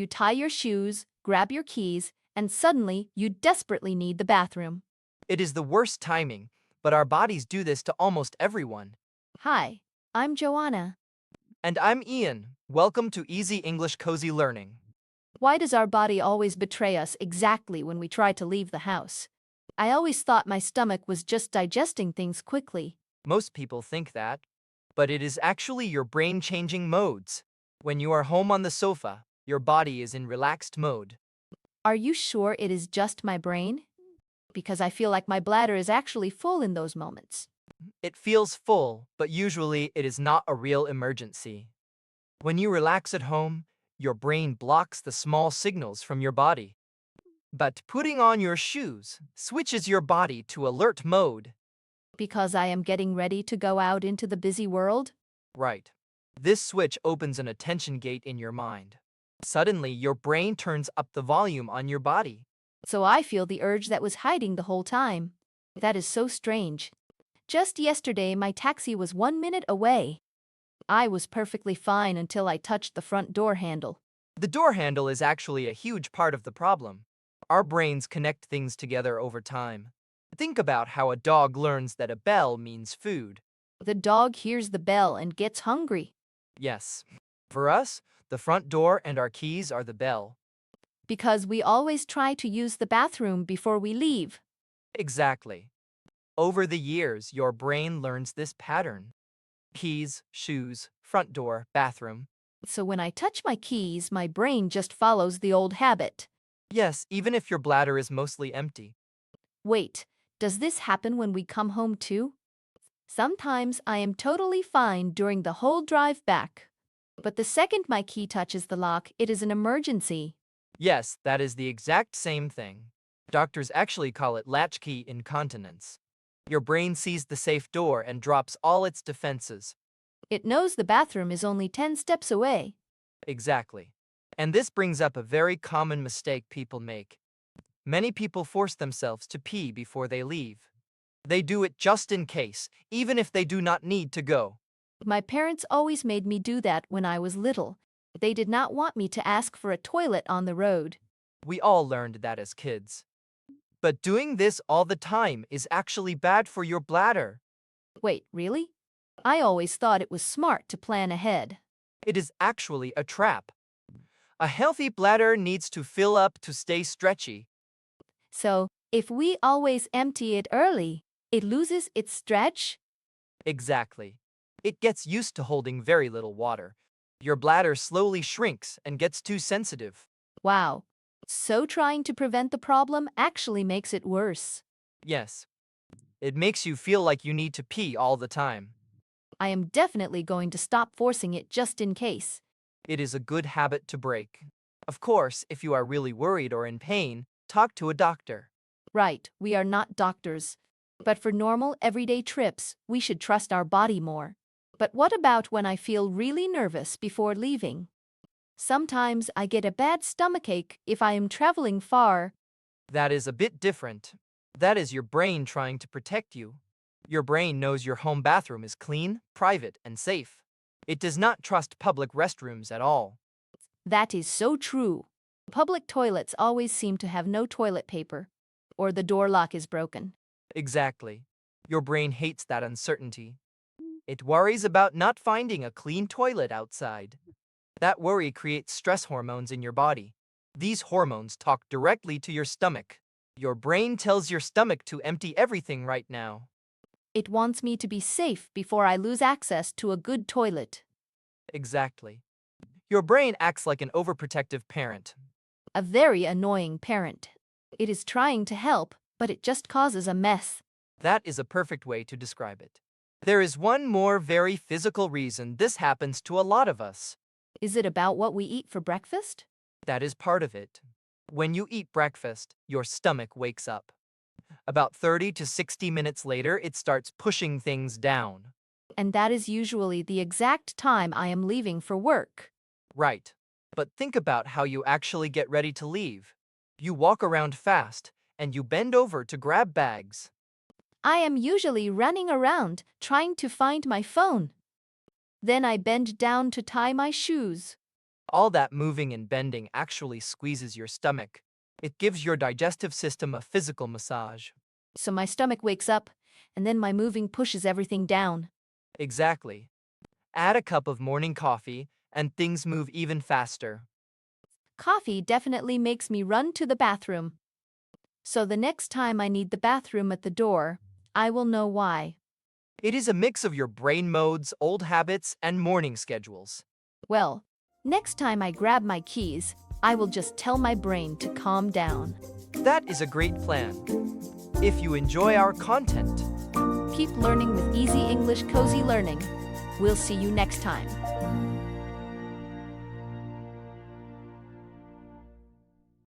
You tie your shoes, grab your keys, and suddenly you desperately need the bathroom. It is the worst timing, but our bodies do this to almost everyone. Hi, I'm Joanna. And I'm Ian. Welcome to Easy English Cozy Learning. Why does our body always betray us exactly when we try to leave the house? I always thought my stomach was just digesting things quickly. Most people think that, but it is actually your brain changing modes. When you are home on the sofa, your body is in relaxed mode. Are you sure it is just my brain? Because I feel like my bladder is actually full in those moments. It feels full, but usually it is not a real emergency. When you relax at home, your brain blocks the small signals from your body. But putting on your shoes switches your body to alert mode. Because I am getting ready to go out into the busy world? Right. This switch opens an attention gate in your mind. Suddenly, your brain turns up the volume on your body. So I feel the urge that was hiding the whole time. That is so strange. Just yesterday, my taxi was 1 minute away. I was perfectly fine until I touched the front door handle. The door handle is actually a huge part of the problem. Our brains connect things together over time. Think about how a dog learns that a bell means food. The dog hears the bell and gets hungry. Yes. For us, the front door and our keys are the bell. Because we always try to use the bathroom before we leave. Exactly. Over the years, your brain learns this pattern. Keys, shoes, front door, bathroom. So when I touch my keys, my brain just follows the old habit. Yes, even if your bladder is mostly empty. Wait, does this happen when we come home too? Sometimes I am totally fine during the whole drive back. But the second my key touches the lock, it is an emergency. Yes, that is the exact same thing. Doctors actually call it latchkey incontinence. Your brain sees the safe door and drops all its defenses. It knows the bathroom is only 10 steps away. Exactly. And this brings up a very common mistake people make. Many people force themselves to pee before they leave. They do it just in case, even if they do not need to go. My parents always made me do that when I was little. They did not want me to ask for a toilet on the road. We all learned that as kids. But doing this all the time is actually bad for your bladder. Wait, really? I always thought it was smart to plan ahead. It is actually a trap. A healthy bladder needs to fill up to stay stretchy. So, if we always empty it early, it loses its stretch? Exactly. It gets used to holding very little water. Your bladder slowly shrinks and gets too sensitive. Wow. So trying to prevent the problem actually makes it worse. Yes. It makes you feel like you need to pee all the time. I am definitely going to stop forcing it just in case. It is a good habit to break. Of course, if you are really worried or in pain, talk to a doctor. Right, we are not doctors. But for normal, everyday trips, we should trust our body more. But what about when I feel really nervous before leaving? Sometimes I get a bad stomachache if I am traveling far. That is a bit different. That is your brain trying to protect you. Your brain knows your home bathroom is clean, private, and safe. It does not trust public restrooms at all. That is so true. Public toilets always seem to have no toilet paper, or the door lock is broken. Exactly. Your brain hates that uncertainty. It worries about not finding a clean toilet outside. That worry creates stress hormones in your body. These hormones talk directly to your stomach. Your brain tells your stomach to empty everything right now. It wants me to be safe before I lose access to a good toilet. Exactly. Your brain acts like an overprotective parent. A very annoying parent. It is trying to help, but it just causes a mess. That is a perfect way to describe it. There is one more very physical reason this happens to a lot of us. Is it about what we eat for breakfast? That is part of it. When you eat breakfast, your stomach wakes up. About 30 to 60 minutes later, it starts pushing things down. And that is usually the exact time I am leaving for work. Right. But think about how you actually get ready to leave. You walk around fast, and you bend over to grab bags. I am usually running around, trying to find my phone. Then I bend down to tie my shoes. All that moving and bending actually squeezes your stomach. It gives your digestive system a physical massage. So my stomach wakes up, and then my moving pushes everything down. Exactly. Add a cup of morning coffee, and things move even faster. Coffee definitely makes me run to the bathroom. So the next time I need the bathroom at the door, I will know why. It is a mix of your brain modes, old habits, and morning schedules. Well, next time I grab my keys, I will just tell my brain to calm down. That is a great plan. If you enjoy our content, Keep learning with Easy English Cozy Learning. We'll see you next time.